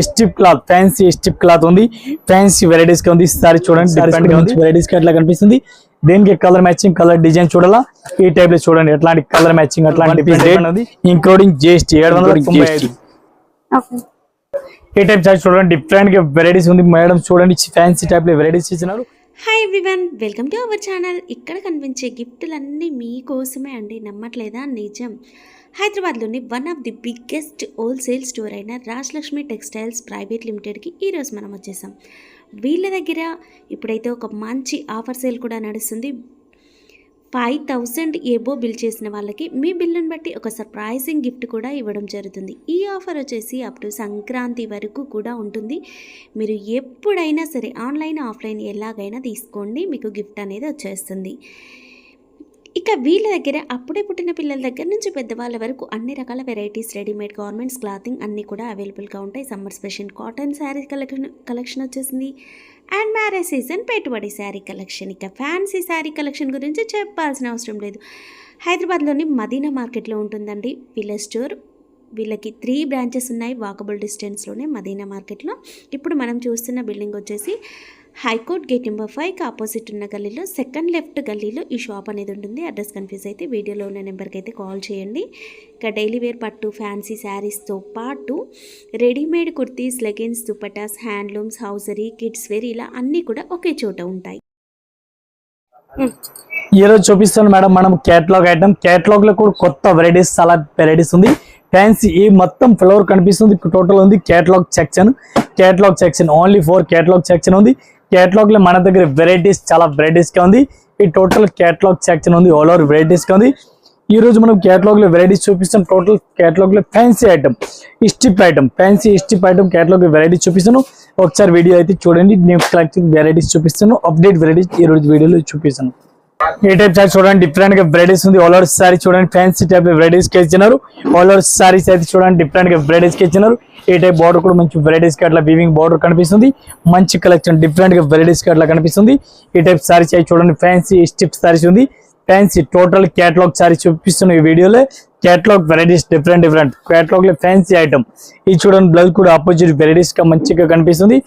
Strip cloth fancy strip cloth ఉంది. Fancy varieties గా ఉంది. సారీ చూడండి డిఫరెంట్ గా ఉంది. వెరైటీస్ గా ఎట్లా కనిపిస్తుంది. దేనికి కలర్ మ్యాచింగ్ కలర్ డిజైన్ చూడాలా ఈ టైప్ లో చూడండి. ఎట్లాంటి కలర్ మ్యాచింగ్ అట్లాంటి డిజైన్ ఉంది. Including GST 795. ఈ టైప్ చార్జ్ చూడండి డిఫరెంట్ గా వెరైటీస్ ఉంది. మేడం చూడండి ఫ్యాన్సీ టైప్ లో వెరైటీస్ ఇచ్చినారు. Hi everyone, welcome to our channel. ఇక్కడ కనిపించే గిఫ్టులన్నీ మీకోసమే అండి, నమ్మట్లేదా? నిజం. హైదరాబాద్లోని one of the biggest wholesale store అయిన రాజలక్ష్మి టెక్స్టైల్స్ ప్రైవేట్ లిమిటెడ్కి ఈరోజు మనం వచ్చేసాం. వీళ్ళ దగ్గర ఇప్పుడైతే ఒక మంచి ఆఫర్ సేల్ కూడా నడుస్తుంది. 5000 ఎబో బిల్ చేసిన వాళ్ళకి మీ బిల్లును బట్టి ఒక సర్ప్రైజింగ్ గిఫ్ట్ కూడా ఇవ్వడం జరుగుతుంది. ఈ ఆఫర్ వచ్చేసి అప్ టు సంక్రాంతి వరకు కూడా ఉంటుంది. మీరు ఎప్పుడైనా సరే ఆన్లైన్ ఆఫ్లైన్ ఎలాగైనా తీసుకోండి, మీకు గిఫ్ట్ అనేది వచ్చేస్తుంది. ఇక వీళ్ళ దగ్గర అప్పుడే పుట్టిన పిల్లల దగ్గర నుంచి పెద్దవాళ్ళ వరకు అన్ని రకాల వెరైటీస్, రెడీమేడ్ గార్మెంట్స్, క్లాతింగ్ అన్నీ కూడా అవైలబుల్గా ఉంటాయి. Summer special cotton sari collection వచ్చేసింది. అండ్ మ్యారేజ్ సీజన్ పెట్టుబడి శారీ కలెక్షన్. ఇక ఫ్యాన్సీ శారీ కలెక్షన్ గురించి చెప్పాల్సిన అవసరం లేదు. హైదరాబాద్లోని మదీనా మార్కెట్లో ఉంటుందండి వీళ్ళ స్టోర్. వీళ్ళకి 3 బ్రాంచెస్ ఉన్నాయి వాకబుల్ డిస్టెన్స్లోనే మదీనా మార్కెట్లో. ఇప్పుడు మనం చూస్తున్న బిల్డింగ్ వచ్చేసి హైకోర్ట్ గేట్ నెంబర్ 5కి ఆపోజిట్ ఉన్న గల్లీలో సెకండ్ లెఫ్ట్ గల్లీలో ఈ షాప్ అనేది ఉంటుంది. అడ్రస్ కన్ఫ్యూజ్ అయితే వీడియోలో ఉన్న నెంబర్కి అయితే కాల్ చేయండి. ఇక డైలీ వేర్ పట్టు ఫ్యాన్సీ శారీస్తో పాటు readymade kurtis, leggings, dupattas, handlooms, hosiery, kids wear ఇలా అన్నీ కూడా ఒకే చోట ఉంటాయి. ఈరోజు చూపిస్తాను మేడం మనం క్యాటలాగ్ ఐటమ్. క్యాటలాగ్ లో కూడా కొత్త వెరైటీస్, చాలా వెరైటీస్ ఉంది. ఫ్యాన్సీ ఈ మొత్తం ఫ్లోర్ కనిపిస్తుంది. టోటల్ ఉంది catalogue section only 4 catalogue section ఉంది. క్యాటలాగ్ లో మన దగ్గర వెరైటీస్ చాలా వెరైటీస్ గా ఉంది. ఈ టోటల్ క్యాటలాగ్ సెక్షన్ ఉంది, ఆల్ ఓవర్ వెరైటీస్ గా ఉంది. ఈ రోజు మనం క్యాటలాగ్ లో వెరైటీస్ చూపిస్తాం. టోటల్ క్యాటలాగ్ లో fancy item, fancy strip item catalogue varieties చూపిస్తాను. ఒకసారి వీడియో అయితే చూడండి. నేను కలెక్షన్ వెరైటీస్ చూపిస్తాను, అప్డేట్ వెరైటీస్ ఈ రోజు వీడియోలో చూపిస్తాను. ఈ టైప్ సారీ చూడండి డిఫరెంట్ గా వెరైటీస్ ఉంది. ఆల్ ఓవర్ సారీ చూడండి ఫ్యాన్సీ టైప్ వెరైటీస్ కి ఇచ్చినారు. ఆల్ ఓవర్ సారీస్ అయితే చూడండి డిఫరెంట్ గా వెరైటీస్ కి ఇచ్చినారు. ఈ టైప్ బార్డర్ కూడా మంచి వెరైటీస్ కి అట్లా వీవింగ్ బార్డర్ కనిపిస్తుంది. మంచి కలెక్షన్ డిఫరెంట్ గా వెరైటీస్ కి అట్లా కనిపిస్తుంది. ఈ టైప్ సారీస్ అయితే చూడండి ఫ్యాన్సీ స్టిప్ సారీస్ ఉంది. ఫ్యాన్సీ టోటల్ క్యాటలాగ్ సారీ చూపిస్తున్న ఈ వీడియోలో. క్యాటలాగ్ వెరైటీస్ డిఫరెంట్ క్యాటలాగ్ లో ఫ్యాన్సీ ఐటమ్. ఇది చూడండి బ్లౌజ్ కూడా ఆపోజిట్ వెరైటీస్ గా మంచిగా కనిపిస్తుంది.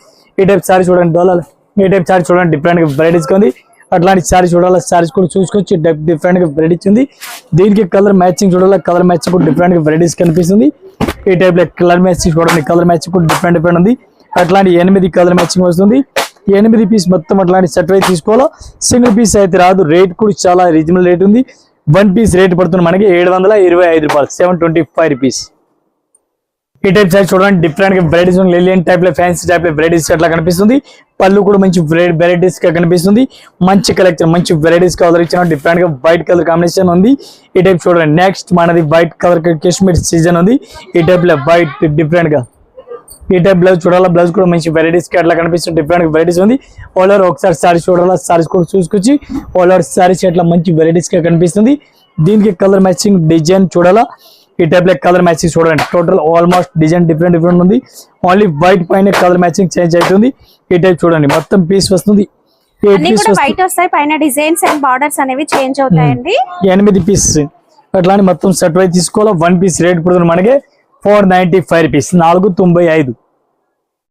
ఈ టైప్ సారీ చూడండి డోలాల్. ఈ టైప్ సారీ చూడండి డిఫరెంట్ గా వెరైటీస్ గా ఉంది. అట్లాంటి సారీ చూడాలి, సారీస్ కూడా చూసుకోవచ్చు. డిఫరెంట్ గా వెరైటీస్ ఉంది. దీనికి కలర్ మ్యాచింగ్ చూడాలి, కలర్ మ్యాచింగ్ కూడా డిఫరెంట్ గా వెరైటీస్ కనిపిస్తుంది. ఈ టైప్ లో కలర్ మ్యాచింగ్ చూడండి, కలర్ మ్యాచింగ్ కూడా డిఫరెంట్ ఉంది. అట్లాంటి 8 కలర్ మ్యాచింగ్ వస్తుంది. 8 పీస్ మొత్తం అట్లాంటి సెట్ అయితే తీసుకోవాలా. సింగిల్ పీస్ అయితే రాదు. రేట్ కూడా చాలా రీజనబుల్ రేట్ ఉంది. 1 పీస్ రేట్ పడుతుంది మనకి 725 రూపాయలు, 725 రూపీస్. ఈ టైప్ సారీ చూడండి డిఫరెంట్ గా వెరైటీస్ ఉంది. లిలియన్ టైప్ లో ఫ్యాన్సీ టైప్ లో వెరైటీస్ అట్లా కనిపిస్తుంది. పళ్ళు కూడా మంచి వెరైటీస్ గా కనిపిస్తుంది. మంచి కలెక్షన్, మంచి వెరైటీస్ కలర్ ఇచ్చిన డిఫరెంట్ గా వైట్ కలర్ కాంబినేషన్ ఉంది. ఈ టైప్ చూడండి నెక్స్ట్ మనది వైట్ కలర్ కాశ్మీర్ సీజన్ ఉంది. ఈ టైప్ లో వైట్ డిఫరెంట్ గా. ఈ టైప్ బ్లౌజ్ చూడాలా, బ్లౌజ్ కూడా మంచి వెరైటీస్ కి అట్లా కనిపిస్తుంది. డిఫరెంట్ వెరైటీస్ ఉంది. ఆల్ ఓవర్ ఒకసారి సారీస్ చూడాలా, సారీస్ కూడా చూసుకొచ్చి ఆల్ ఓవర్ సారీస్ అట్లా మంచి వెరైటీస్ గా కనిపిస్తుంది. దీనికి కలర్ మ్యాచింగ్ డిజైన్ చూడాలా. ఈ టైప్ లో కలర్ మ్యాచింగ్ చూడండి టోటల్ ఆల్మోస్ట్ డిజైన్ డిఫరెంట్ ఉంది. ఓన్లీ వైట్ పైన కలర్ మ్యాచింగ్ చేంజ్ అవుతుంది. ఈ టైప్ చూడండి మొత్తం పీస్ వస్తుంది. వైట్ వస్తాయి, పైన డిజైన్స్ అండ్ బార్డర్స్ అనేవి చేంజ్ అవుతాయండి. 8 పీస్ అట్లా మొత్తం సెట్ అయితే తీసుకోవాలి. 1 పీస్ రేట్ పడుతుంది మనకి 495 రూపీస్, 495.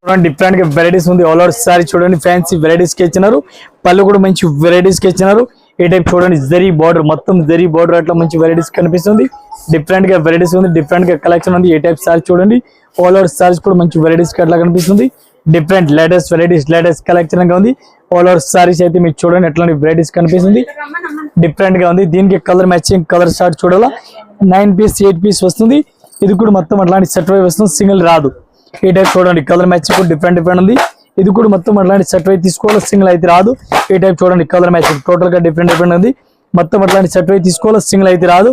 చూడండి డిఫరెంట్ గా వెరైటీస్ ఉంది. ఆల్ ఓవర్ సారీ చూడండి ఫ్యాన్సీ వెరైటీస్ కి ఇచ్చినారు. పళ్ళు కూడా మంచి వెరైటీస్ కి ఇచ్చినారు. ఈ టైప్ చూడండి జరీ బార్డర్, మొత్తం జరీ బార్డర్ అట్లా మంచి వెరైటీస్ కనిపిస్తుంది. డిఫరెంట్ గా వెరైటీస్ ఉంది, డిఫరెంట్ గా కలెక్షన్ ఉంది. ఈ టైప్ సారీ చూడండి ఆల్ ఓవర్ సారీస్ కూడా మంచి వెరైటీస్ కి అట్లా కనిపిస్తుంది. Different latest varieties, latest collection గా ఉంది. ఆల్ ఓవర్ సారీస్ అయితే మీకు చూడండి ఎట్లాంటి వెరైటీస్ కనిపిస్తుంది. డిఫరెంట్ గా ఉంది. దీనికి కలర్ మ్యాచింగ్ కలర్ షార్ట్ చూడాలా. 9 పీస్ 8 పీస్ వస్తుంది. ఇది కూడా మొత్తం అట్లాంటి సెట్ వై వస్తుంది, సింగిల్ రాదు. ఈ టైప్ చూడండి కలర్ మ్యాచింగ్ కూడా డిఫరెంట్ ఉంది. ఇది కూడా మొత్తం అట్లాంటి సెట్ వై తీసుకోవాలి, సింగిల్ అయితే రాదు. ఈ టైప్ చూడండి కలర్ మ్యాచింగ్ టోటల్ గా డిఫరెంట్ ఉంది. మొత్తం అట్లాంటి సెట్ వై తీసుకోవాలి, సింగిల్ అయితే రాదు.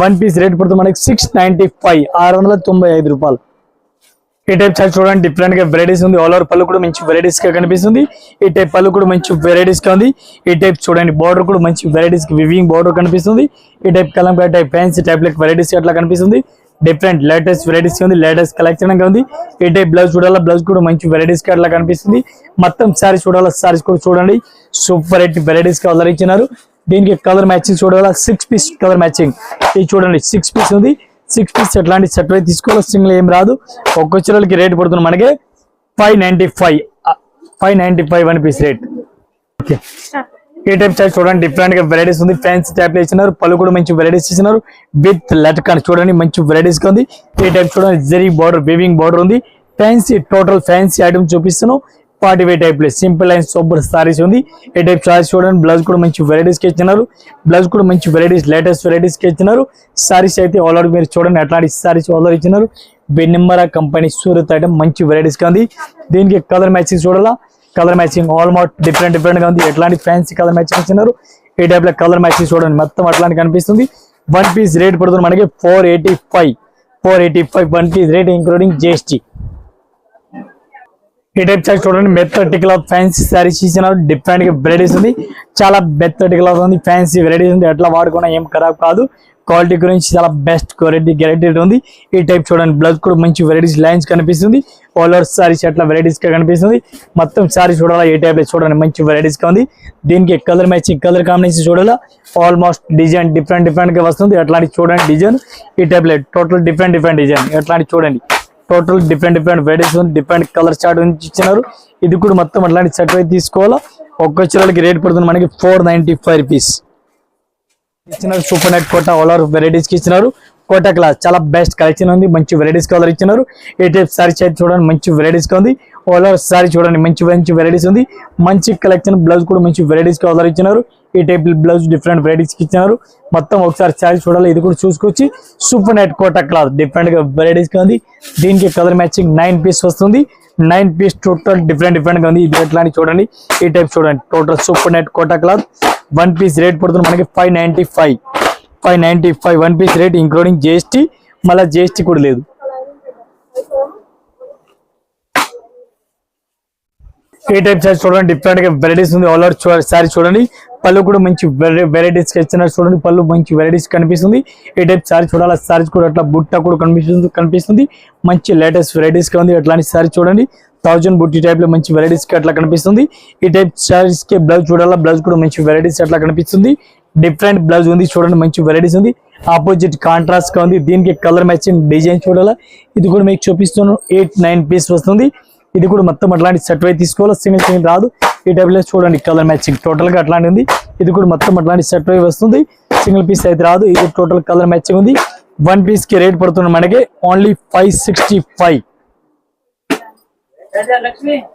1 పీస్ రేట్ పడుతుంది మనకి 695, 695 రూపాయలు. ఈ టైప్ సారీ చూడండి డిఫరెంట్ గా వెరైటీస్ ఉంది. ఆల్ ఓవర్ పళ్ళు కూడా మంచి వెరైటీస్ గా కనిపిస్తుంది. ఈ టైప్ పళ్ళు కూడా మంచి వెరైటీస్ గా ఉంది. ఈ టైప్ చూడండి బార్డర్ కూడా మంచి వెరైటీస్ కి వివింగ్ బార్డర్ కనిపిస్తుంది. ఈ టైప్ కలంకాయ type fancy type like varieties అట్లా కనిపిస్తుంది. డిఫరెంట్ లేటెస్ట్ వెరైటీస్ ఉంది, లేటెస్ట్ కలెక్షన్ గా ఉంది. ఈ టైప్ బ్లౌజ్ చూడాలా, బ్లౌజ్ కూడా మంచి వెరైటీస్ కి అట్లా కనిపిస్తుంది. మొత్తం సారీ చూడాలా, సారీస్ కూడా చూడండి సూపర్ వెరైటీస్ గా కలర్ ఇచ్చినారు. దీనికి కలర్ మ్యాచింగ్ చూడాలా, 6 పీస్ కలర్ మ్యాచింగ్. ఇది చూడండి 6 పీస్ ఉంది. 6 పీస్ ఎట్లాంటి సెట్ అయితే తీసుకోవాలి, సింగిల్ ఏం రాదు. ఒక్క చీరలకి రేట్ పడుతుంది మనకి 595 1 పీస్ రేట్. ఓకే, ఈ టైప్ చార్ట్ చూడండి, డిఫరెంట్ గా వెరైటీస్ ఉంది. ఫ్యాన్సీ టైప్ లో ఇచ్చినారు, పళ్ళు కూడా మంచి వెరైటీస్ ఇచ్చినారు. విత్ లెటకాన్ చూడండి, మంచి వెరైటీస్ ఉంది. ఈ టైప్ చూడండి, జరీ బార్డర్, వీవింగ్ బార్డర్ ఉంది. ఫ్యాన్సీ, టోటల్ ఫ్యాన్సీ ఐటమ్ చూపిస్తున్నాను. పార్టీ వే టైప్ లో సింపుల్ అండ్ సూపర్ సారీస్ ఉంది. ఈ టైప్ చార్ట్ చూడండి, బ్లౌజ్ కూడా మంచి వెరైటీస్ కి ఇచ్చినారు. బ్లౌజ్ కూడా మంచి వెరైటీస్, లేటెస్ట్ వెరైటీస్ కి ఇచ్చినారు. సారీస్ అయితే ఆల్రెడీ మీరు చూడండి ఎట్లాంటి సారీస్ ఆల్రెడీ ఇచ్చినారు. బెనిమ్మరా కంపెనీ సూరత్ ఐటమ్ మంచి వెరైటీస్ గా ఉంది. దీనికి కలర్ మ్యాచింగ్ చూడాలా, కలర్ మ్యాచింగ్ ఆల్మోస్ట్ డిఫరెంట్ గా ఉంది. ఎట్లాంటి ఫ్యాన్సీ కలర్ మ్యాచింగ్ ఇచ్చినారు. ఈ టైప్ లో కలర్ మ్యాచింగ్ చూడండి, మొత్తం అట్లాంటి కనిపిస్తుంది. 1 పీస్ రేట్ పడుతుంది మనకి 485 1 పీస్ రేట్ ఇంక్లూడింగ్ GST. ఈ టైప్ చార్ట్ చూడండి, మెత్తటి క్లాత్ ఫ్యాన్సీ సారీస్ ఇచ్చినారు. డిఫరెంట్ గా వెరైటీస్ ఉంది, చాలా మెత్తటి క్లాత్ ఉంది, ఫ్యాన్సీ వెరైటీస్ ఉంది. ఎట్లా వాడుకున్నా ఏం ఖరాబ్ కాదు. క్వాలిటీ గురించి చాలా బెస్ట్ క్వాలిటీ గ్యారెంటీ ఉంది. ఈ టైప్ చూడండి, బ్లౌజ్ కూడా మంచి వెరైటీస్ లైన్స్ కనిపిస్తుంది. ఆల్ ఓవర్ సారీస్ ఎట్లా వెరైటీస్ గా కనిపిస్తుంది. మొత్తం సారీ చూడాలా, ఏ టైప్ చూడండి మంచి వెరైటీస్ గా ఉంది. దీనికి కలర్ మ్యాచింగ్, కలర్ కాంబినేషన్ చూడాలా. ఆల్మోస్ట్ డిజైన్ డిఫరెంట్ గా వస్తుంది. అట్లాంటి చూడండి డిజైన్. ఈ టైప్ లో టోటల్ డిఫరెంట్ డిజైన్. ఎట్లాంటి చూడండి, టోటల్ డిఫరెంట్ వెరైటీస్ ఉంది. డిఫరెంట్ కలర్ చార్ట్ ఇచ్చినారు. ఇది కూడా మొత్తం అట్లాంటి సెట్ అయితే తీసుకోవాలా. ఒక్క చీరలకి రేట్ పడుతుంది మనకి 495 రూపీస్ ఇచ్చినారు. Super net Kota all over varieties కి ఇచ్చినారు. కోటా క్లాస్ చాలా బెస్ట్ కలెక్షన్ ఉంది, మంచి వెరైటీస్ కలర్ ఇచ్చినారు. ఏ టైప్ సారీ అయితే చూడండి, మంచి వెరైటీస్ గా ఉంది. ఆల్ ఓవర్ సారీ చూడండి, మంచి వెరైటీస్ ఉంది, మంచి కలెక్షన్. బ్లౌజ్ కూడా మంచి వెరైటీస్ కలర్ ఇచ్చినారు. ఈ టైప్ బ్లౌజ్ డిఫరెంట్ వెరైటీస్ కి ఇచ్చినారు. మొత్తం ఒకసారి సారీ చూడాలి, ఇది కూడా చూసుకొచ్చి. Super net Kota cloth different గా వెరైటీస్ గా ఉంది. దీనికి కలర్ మ్యాచింగ్ 9 పీస్ వస్తుంది. 9 పీస్ టోటల్ డిఫరెంట్ గా ఉంది. ఇది ఎట్లా అని చూడండి, ఈ టైప్ చూడండి, total super net Kota cloth 1 piece rate పడుతుంది మనకి 595 1 పీస్ రేట్ ఇంక్లూడింగ్ GST. మళ్ళీ GST కూడా లేదు. ఈ టైప్ సారీ చూడండి, డిఫరెంట్ గా వెరైటీస్ ఉంది. ఆల్ ఓవర్ సారీ చూడండి, పళ్ళు కూడా మంచి వెరైటీస్ ఇచ్చినారు. చూడండి, పళ్ళు మంచి వెరైటీస్ కనిపిస్తుంది. ఈ టైప్ సారీ చూడాలి, సారీస్ కూడా అట్లా బుట్ట కూడా కనిపిస్తుంది. మంచి లేటెస్ట్ వెరైటీస్ గా ఉంది. అట్లాంటి సారీ చూడండి, 1000 బుట్టి టైప్ లో మంచి వెరైటీస్ కి అట్లా కనిపిస్తుంది. ఈ టైప్ సారీస్ కి బ్లౌజ్ చూడాలా, బ్లౌజ్ కూడా మంచి వెరైటీస్ అట్లా కనిపిస్తుంది. డిఫరెంట్ బ్లౌజ్ ఉంది చూడండి, మంచి వెరైటీస్ ఉంది. ఆపోజిట్ కాంట్రాస్ట్ గా ఉంది. దీనికి కలర్ మ్యాచింగ్ డిజైన్ చూడాలా, ఇది కూడా మీకు చూపిస్తున్నాను. 8-9 పీస్ వస్తుంది. ఇది కూడా మొత్తం అట్లాంటి సెట్ అయితే తీసుకోవాలి, సింగిల్ రాదు. ఈ టైప్ లో చూడండి, కలర్ మ్యాచింగ్ టోటల్ గా అట్లాంటి ఉంది. ఇది కూడా మొత్తం అట్లాంటి సెట్ అయి వస్తుంది, సింగిల్ పీస్ అయితే రాదు. ఇది టోటల్ కలర్ మ్యాచింగ్ ఉంది. 1 పీస్ కి రేట్ పడుతుంది మనకి ఓన్లీ 565.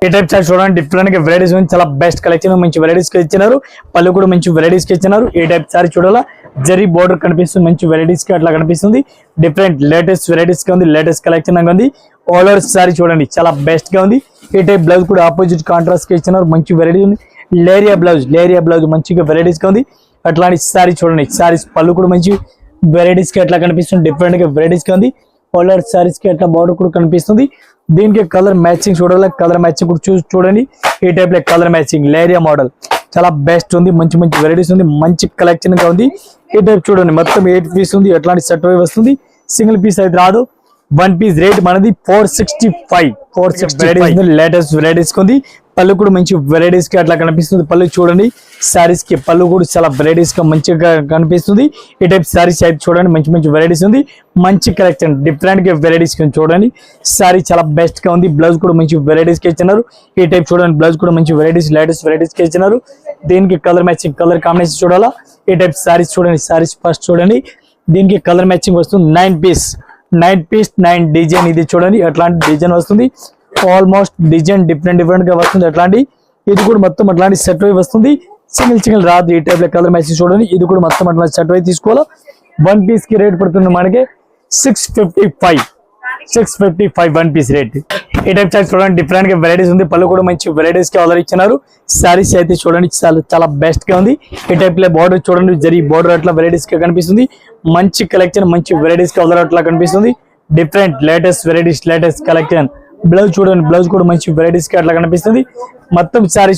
ఈ టైప్ చార్ట్ చూడండి, డిఫరెంట్ గా వెరైటీస్ ఉంది, చాలా బెస్ట్ కలెక్షన్, మంచి వెరైటీస్ కి ఇచ్చినారు. పళ్ళు కూడా మంచి వెరైటీస్ కి ఇచ్చినారు. ఈ టైప్ సారీ చూడాలా, జరీ బోర్డర్ కనిపిస్తుంది, మంచి వెరైటీస్ కి అట్లా కనిపిస్తుంది. డిఫరెంట్ లేటెస్ట్ వెరైటీస్ గా ఉంది, లేటెస్ట్ కలెక్షన్ గా ఉంది. ఆల్ ఓవర్ సారీ చూడండి, చాలా బెస్ట్ గా ఉంది. ఈ టైప్ బ్లౌజ్ కూడా ఆపోజిట్ కాంట్రాస్ట్ కి ఇచ్చినారు, మంచి వెరైటీ ఉంది. లేరియా బ్లౌజ్ మంచిగా వెరైటీస్ గా ఉంది. అట్లాంటి సారీ చూడండి, సారీస్ పళ్ళు కూడా మంచి వెరైటీస్ కి అట్లా కనిపిస్తుంది, డిఫరెంట్ గా వెరైటీస్ గా ఉంది. ఆల్ ఓవర్ సారీస్ కి అట్లా బార్డర్ కూడా కనిపిస్తుంది. దీనికి కలర్ మ్యాచింగ్ చూడాలి, కలర్ మ్యాచింగ్ కూడా చూడండి. ఈ టైప్ లో కలర్ మ్యాచింగ్ లేరియా మోడల్ చాలా బెస్ట్ ఉంది, మంచి వెరైటీస్ ఉంది, మంచి కలెక్షన్ గా ఉంది. ఈ టైప్ చూడండి, మొత్తం 8 పీస్ ఉంది. ఎట్లాంటి సెట్ వస్తుంది, సింగిల్ పీస్ అయితే రాదు. 1 పీస్ రేట్ మనది 465 లేటెస్ట్ వెరైటీస్ ఉంది. పళ్ళు కూడా మంచి వెరైటీస్ కి అట్లా కనిపిస్తుంది. పళ్ళు చూడండి, సారీస్ కి పళ్ళు కూడా చాలా వెరైటీస్ గా మంచిగా కనిపిస్తుంది. ఈ టైప్ సారీస్ అయితే చూడండి, మంచి వెరైటీస్ ఉంది, మంచి కలెక్షన్, డిఫరెంట్ గా వెరైటీస్ చూడండి. సారీ చాలా బెస్ట్ గా ఉంది. బ్లౌజ్ కూడా మంచి వెరైటీస్ కి ఇచ్చినారు. ఈ టైప్ చూడండి, బ్లౌజ్ కూడా మంచి వెరైటీస్, లేటెస్ట్ వెరైటీస్ కి ఇచ్చినారు. దీనికి కలర్ మ్యాచింగ్, కలర్ కాంబినేషన్ చూడాలా. ఈ టైప్ సారీస్ చూడండి, సారీస్ ఫస్ట్ చూడండి, దీనికి కలర్ మ్యాచింగ్ వస్తుంది. 9 పీస్ 9 డిజైన్. ఇది చూడండి, అట్లాంటి డిజైన్ వస్తుంది. ఆల్మోస్ట్ డిజైన్ డిఫరెంట్ గా వస్తుంది. అట్లాంటి ఇది కూడా మొత్తం అట్లాంటి సెట్ అయి వస్తుంది, సింగిల్ రాదు. ఈ టైప్ లో కలర్ మ్యాచింగ్ చూడండి, ఇది కూడా మొత్తం అట్లాంటి సెట్ అయి తీసుకోవాలి. 1 పీస్ కి రేట్ పడుతుంది మనకి 655 1 పీస్ రేట్. ఈ టైప్ చార్ట్ చూడండి, డిఫరెంట్ గా వెరైటీస్ ఉంది. పళ్ళు కూడా మంచి వెరైటీస్ కి ఆర్డర్ ఇచ్చినారు. సారీస్ అయితే చూడండి, చాలా బెస్ట్ గా ఉంది. ఈ టైప్ లో బార్డర్ చూడండి, జరీ బార్డర్ అట్లా వెరైటీస్ గా కనిపిస్తుంది. మంచి కలెక్షన్, మంచి వెరైటీస్ కి ఆర్డర్ అట్లా కనిపిస్తుంది. Different latest varieties, latest collection. Blouse చూడండి, బ్లౌజ్ కూడా మంచి వెరైటీస్ కి అట్లా కనిపిస్తుంది. మొత్తం సారీ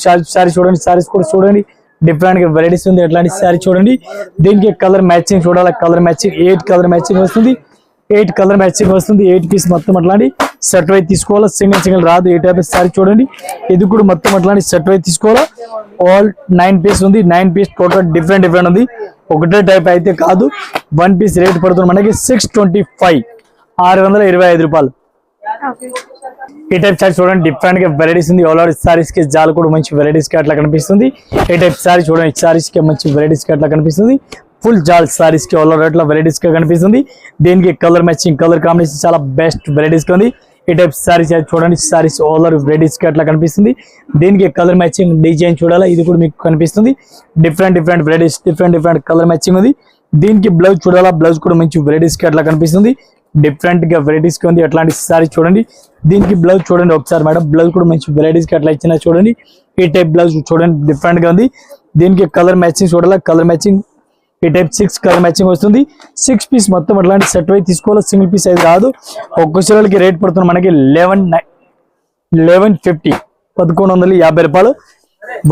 చూడండి, సారీస్ కూడా చూడండి, డిఫరెంట్ గా వెరైటీస్ ఉంది. అట్లాంటి సారీ చూడండి. దీనికి కలర్ మ్యాచింగ్ చూడాలి, కలర్ మ్యాచింగ్ 8 కలర్ మ్యాచింగ్ వస్తుంది. 8 కలర్ మ్యాచింగ్ వస్తుంది. 8 పీస్ మొత్తం అట్లాంటి సెట్ అయితే తీసుకోవాలా, సింగిల్ రాదు. ఈ టైప్ సారీ చూడండి, ఇది కూడా మొత్తం అట్లాంటి సెట్ అయితే తీసుకోవాలా. ఆల్ 9 పీస్ ఉంది. 9 పీస్ టోటల్ డిఫరెంట్ ఉంది. ఒకటే టైప్ అయితే కాదు. 1 పీస్ రేట్ పడుతుంది మనకి 625, 625 రూపాయలు. ఈ టైప్ సారీ చూడండి, డిఫరెంట్ గా వెరైటీస్ ఉంది. ఆల్ ఓవర్ సారీస్ కి జాలు కూడా మంచి వెరైటీస్ కి అట్లా కనిపిస్తుంది. ఈ టైప్ సారీ చూడండి, సారీస్ కి మంచి వెరైటీస్ కి అట్లా కనిపిస్తుంది. ఫుల్ జాల్ సారీస్ కి ఆల్ ఓవర్ అట్లా వెరైటీస్ గా కనిపిస్తుంది. దీనికి కలర్ మ్యాచింగ్, కలర్ కాంబినేషన్ చాలా బెస్ట్ వెరైటీస్ గా ఉంది. ఈ టైప్ సారీస్ చూడండి, సారీస్ ఆల్ ఓవర్ వెరైటీస్ కి అట్లా కనిపిస్తుంది. దీనికి కలర్ మ్యాచింగ్ డిజైన్ చూడాలా, ఇది కూడా మీకు కనిపిస్తుంది. Different varieties, different colour matching ఉంది. దీనికి బ్లౌజ్ చూడాలా, బ్లౌజ్ కూడా మంచి వెరైటీస్ కి అట్లా కనిపిస్తుంది. డిఫరెంట్ గా వెరైటీస్ కి ఉంది. అట్లాంటి సారీ చూడండి, దీనికి బ్లౌజ్ చూడండి ఒకసారి మేడం, బ్లౌజ్ కూడా మంచి వెరైటీస్ కి అట్లా ఇచ్చిన చూడండి. ఈ టైప్ బ్లౌజ్ చూడండి, డిఫరెంట్ గా ఉంది. దీనికి కలర్ మ్యాచింగ్ చూడాలా, కలర్ మ్యాచింగ్ ఈ టైప్ 6 కలర్ మ్యాచింగ్ వస్తుంది. 6 పీస్ మొత్తం అట్లాంటి సెట్ అయి తీసుకోవాలి, సింగిల్ పీస్ అయితే రాదు. ఒక్క చీరలకి రేట్ పడుతుంది మనకి 1150, 1150 రూపాయలు.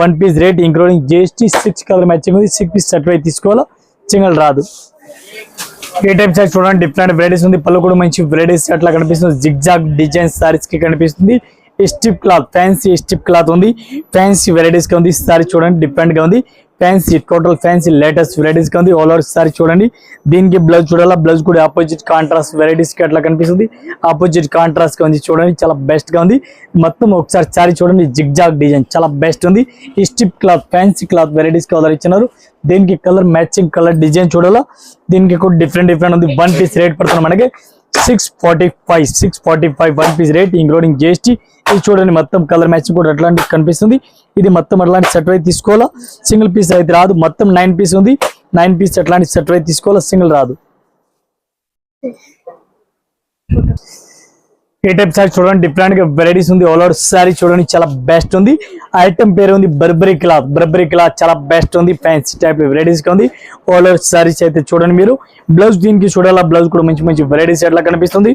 1 piece rate including GST. 6 colour matching ఉంది. 6 పీస్ సెట్ అయి తీసుకోవాలి, సింగిల్ రాదు. ఈ టైప్ సారీ చూడండి, డిఫరెంట్ వెరైటీస్ ఉంది. పళ్ళు కూడా మంచి వెరైటీస్ అట్లా కనిపిస్తుంది. జిగ్జాగ్ డిజైన్ సారీస్ కి కనిపిస్తుంది. Strip cloth, fancy strip cloth ఉంది. ఫ్యాన్సీ వెరైటీస్ గా ఉంది. సారీ చూడండి, డిఫరెంట్ గా ఉంది. Fancy, total fancy latest varieties గా ఉంది. ఆల్ ఓవర్ సారీ చూడండి. దీనికి బ్లౌజ్ చూడాలా, బ్లౌజ్ కూడా ఆపోజిట్ కాంట్రాస్ట్ వెరైటీస్ కి అట్లా కనిపిస్తుంది. ఆపోజిట్ కాంట్రాస్ట్ గా ఉంది చూడండి, చాలా బెస్ట్ గా ఉంది. మొత్తం ఒకసారి సారీ చూడండి, జిగ్జాగ్ డిజైన్ చాలా బెస్ట్ ఉంది. ఈ strip cloth, fancy cloth varieties కి ఆర్డర్ ఇచ్చినారు. దీనికి కలర్ మ్యాచింగ్, కలర్ డిజైన్ చూడాలా. దీనికి కూడా డిఫరెంట్ ఉంది. 1 పీస్ రేట్ పడుతుంది మనకి 645, 1 పీస్ రేట్ ఇంక్లూడింగ్ GST. ఇది చూడండి, మొత్తం కలర్ మ్యాచింగ్ కూడా అట్లాంటి కనిపిస్తుంది. ఇది మొత్తం అట్లాంటి సెట్ అయితే తీసుకోవాలా, సింగిల్ పీస్ అయితే రాదు. మొత్తం 9 పీస్ ఉంది. 9 పీస్ అట్లాంటి సెట్ అయితే తీసుకోవాలా, సింగిల్ రాదు. ఈ టైప్ సారీ చూడండి, డిఫరెంట్ గా వెరైటీస్ ఉంది. ఆల్ ఓవర్ సారీ చూడండి, చాలా బెస్ట్ ఉంది. ఐటమ్ పేరు ఉంది బర్బరీ క్లాత్. బర్బరీ క్లాత్ చాలా బెస్ట్ ఉంది. ఫ్యాన్సీ టైప్ వెరైటీస్ గా ఉంది. ఆల్ ఓవర్ సారీస్ అయితే చూడండి మీరు. బ్లౌజ్ దీనికి చూడాలా, బ్లౌజ్ కూడా మంచి వెరైటీస్ ఎట్లా కనిపిస్తుంది.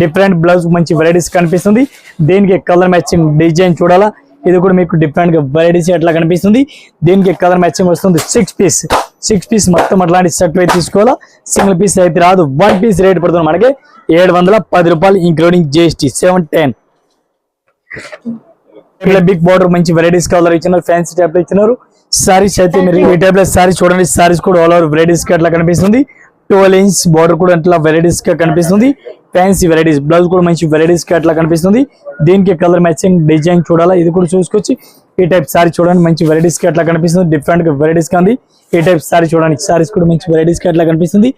డిఫరెంట్ బ్లౌజ్ మంచి వెరైటీస్ కనిపిస్తుంది. దీనికి కలర్ మ్యాచింగ్ డిజైన్ చూడాలా, ఇది కూడా మీకు డిఫరెంట్ గా వెరైటీస్ ఎట్లా కనిపిస్తుంది. దీనికి కలర్ మ్యాచింగ్ వస్తుంది. 6 పీస్ మొత్తం అట్లాంటి సెట్ అయితే తీసుకోవాలా, సింగిల్ పీస్ అయితే రాదు. 1 పీస్ రేట్ పడుతుంది మనకి 710 రూపాయలు ఇంక్లూడింగ్ GST. 710. ఇక్కడ బిగ్ బార్డర్ మంచి వెరైటీస్ కలర్ ఇచ్చినారు. ఫ్యాన్సీ టైప్ లో ఇచ్చినారు. సారీస్ అయితే మీరు ఈ టైప్ లో సారీ చూడండి, సారీస్ కూడా ఆల్ ఓవర్ వెరైటీస్ కి అట్లా కనిపిస్తుంది. 12 ఇంచ్ బార్డర్ కూడా అట్లా వెరైటీస్ గా కనిపిస్తుంది. ఫ్యాన్సీ వెరైటీస్, బ్లౌజ్ కూడా మంచి వెరైటీస్ కి అట్లా కనిపిస్తుంది. దీనికి కలర్ మ్యాచింగ్ డిజైన్ చూడాలా, ఇది కూడా చూసుకొచ్చి. ఈ టైప్ సారీ చూడండి, మంచి వెరైటీస్ కి అట్లా కనిపిస్తుంది. డిఫరెంట్ గా వెరైటీస్ గా ఉంది. ఈ టైప్ సారీ చూడండి, సారీస్ కూడా మంచి వెరైటీస్ కి అట్లా కనిపిస్తుంది.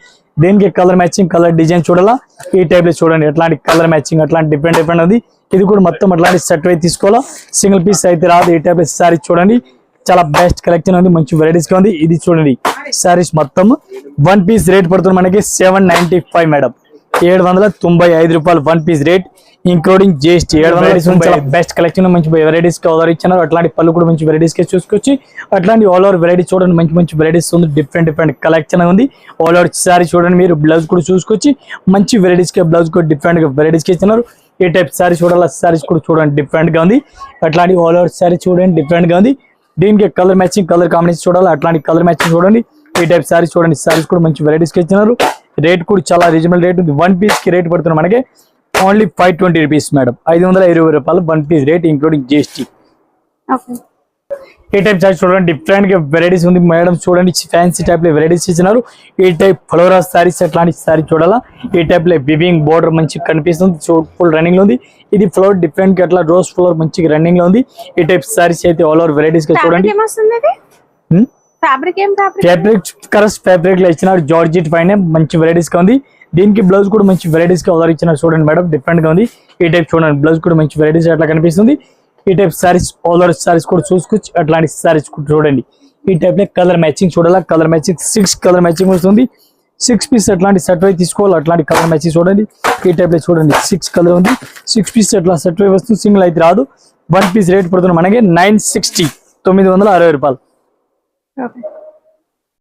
దీనికి కలర్ మ్యాచింగ్, కలర్ డిజైన్ చూడాలా. ఈ టైప్ లో చూడండి, ఎట్లాంటి కలర్ మ్యాచింగ్, అట్లాంటి డిఫరెంట్ ఉంది. ఇది కూడా మొత్తం అట్లాంటి సెట్ అయితే తీసుకోవాలా, సింగిల్ పీస్ అయితే రాదు. ఈ టైప్ లో సారీ చూడండి, చాలా బెస్ట్ కలెక్షన్ ఉంది. మంచి వెరైటీస్ గా ఉంది. ఇది చూడండి సారీస్ మొత్తం 1 పీస్ రేట్ పడుతుంది మనకి 795 మేడం. 795 రూపాయలు 1 piece rate including GST. 700 best collection, మంచి వెరైటీస్ కి ఆర్డర్ ఇచ్చినారు. అట్లాంటి పళ్ళు కూడా మంచి వెరైటీస్ కి చూసుకొచ్చి. అట్లాంటి ఆల్ ఓవర్ వెరైటీ చూడండి, మంచి వెరైటీస్ ఉంది. డిఫరెంట్ కలెక్షన్ ఉంది. ఆల్ ఓవర్ సారీ చూడండి మీరు. బ్లౌజ్ కూడా చూసుకొచ్చి మంచి వెరైటీస్ కి బ్లౌజ్ కూడా డిఫరెంట్ గా వెరైటీస్ కి ఇచ్చినారు. ఈ టైప్ సారీ చూడాలి, సారీస్ కూడా చూడండి, డిఫరెంట్ గా ఉంది. అట్లాంటి ఆల్ ఓవర్ సారీ చూడండి, డిఫరెంట్ గా ఉంది. దీనికి కలర్ మ్యాచింగ్, కలర్ కాంబినేషన్ చూడాలి. అట్లాంటి కలర్ మ్యాచింగ్ చూడండి. ఈ టైప్ సారీస్ చూడండి, సారీస్ కూడా మంచి వెరైటీస్ కి ఇచ్చినారు. రేట్ కూడా చాలా రీజనబుల్ రేట్ ఉంది. 1 పీస్ కి రేట్ పడుతుంది మనకి ఓన్లీ 520 రూపీస్ మేడం. 520 రూపాయలు 1 పీస్ రేట్ ఇంక్లూడింగ్ GST. ఈ టైప్ సారీ చూడండి, డిఫరెంట్ గా వెరైటీస్ ఉంది మేడం. చూడండి, ఫ్యాన్సీ టైప్ లో వెరైటీస్ ఇచ్చినారు. ఈ టైప్ ఫ్లోరా సారీస్ అట్లాంటి సారీ చూడాలా. ఈ టైప్ లో వివింగ్ బోర్డర్ మంచి కనిపిస్తుంది. ఫుల్ రన్నింగ్ లో ఉంది. ఇది ఫ్లోర్ డిఫరెంట్ గా అట్లా రోజ్ ఫ్లోర్ మంచి రన్నింగ్ లో ఉంది. ఈ టైప్ సారీస్ అయితే ఆల్ ఓవర్ వెరైటీస్ గా చూడండి. ఫ్యాబ్రిక్ లో ఇచ్చినారు. జార్జెట్ పైన మంచి వెరైటీస్ గా ఉంది. దీనికి బ్లౌజ్ కూడా మంచి వెరైటీస్ గా ఆర్డర్ ఇచ్చినారు. చూడండి మేడం, డిఫరెంట్ గా ఉంది. ఈ టైప్ చూడండి, బ్లౌజ్ కూడా మంచి వెరైటీస్ అట్లా కనిపిస్తుంది. ఈ type saris all over saris కూడా చూసుకోవచ్చు. అట్లాంటి సారీస్ కూడా చూడండి. ఈ టైప్ లో కలర్ మ్యాచింగ్ చూడాలా, కలర్ మ్యాచింగ్ 6 కలర్ మ్యాచింగ్ వస్తుంది. 6 పీస్ అట్లాంటి సెట్ అయి తీసుకోవాలి. అట్లాంటి కలర్ మ్యాచింగ్ చూడండి. ఈ టైప్ లో చూడండి, 6 కలర్ ఉంది. 6 పీస్ అట్లా సెట్ అయి వస్తుంది, సింగిల్ అయితే రాదు. 1 పీస్ రేట్ పడుతుంది మనకి 960 రూపాయలు.